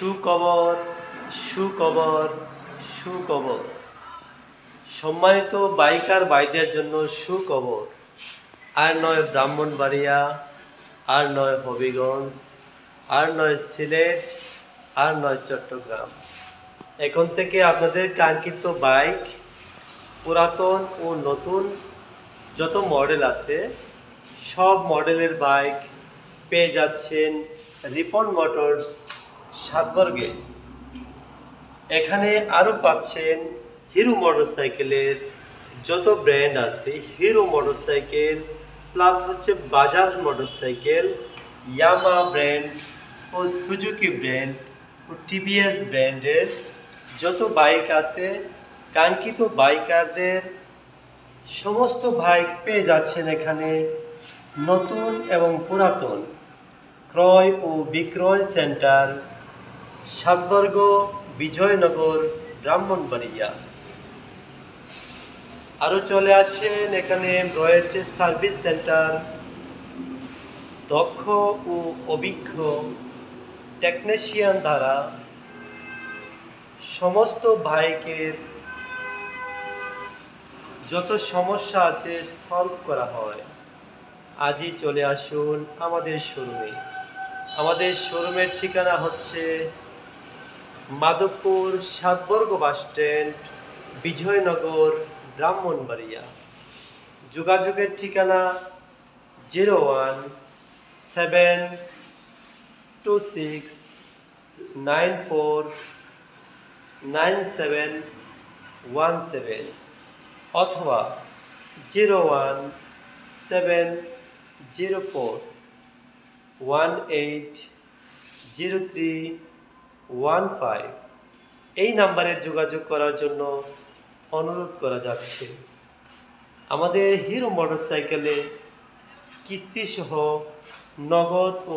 সুখবর, সুখবর, সুখবর। সম্মানিত বাইকার ভাইদের জন্য সুখবর। আর নয় ব্রাহ্মণবাড়িয়া, আর নয় হবিগঞ্জ, আর নয় সিলেট, আর নয় চট্টগ্রাম। এখন থেকে আপনাদের কাঙ্ক্ষিত বাইক, পুরাতন ও নতুন যত মডেল আছে সব মডেলের বাইক পেয়ে যাচ্ছেন রিপন মোটরস সাতবর্গে। এখানে আরও পাচ্ছেন হিরো মোটরসাইকেলের যত ব্র্যান্ড আছে, হিরো মোটরসাইকেল প্লাস হচ্ছে বাজাজ মোটরসাইকেল, ইয়ামা ব্র্যান্ড ও সুজুকি ব্র্যান্ড ও টিভিএস ব্র্যান্ডের যত বাইক আছে, কাঙ্ক্ষিত বাইকারদের সমস্ত বাইক পেয়ে যাচ্ছেন এখানে। নতুন এবং পুরাতন ক্রয় ও বিক্রয় সেন্টার সাতবর্গ, বিজয়নগর, ব্রাহ্মণবাড়িয়া। আরও চলে আসেন, এখানে রয়েছে সার্ভিস সেন্টার। দক্ষ ও অভিজ্ঞ টেকনিশিয়ান দ্বারা সমস্ত বাইকের যত সমস্যা আছে সলভ করা হয়। আজই চলে আসুন আমাদের শোরুমে। আমাদের শোরুমের ঠিকানা হচ্ছে মাধবপুর সাতবর্গ বাস স্ট্যান্ড, বিজয়নগর, ব্রাহ্মণবাড়িয়া। যোগাযোগের ঠিকানা 01-726-94-9717 অথবা 01-704-180315 এই নাম্বারে যোগাযোগ করার জন্য অনুরোধ করা যাচ্ছে। আমাদের হিরো মোটরসাইকেলে কিস্তি সহ নগদ ও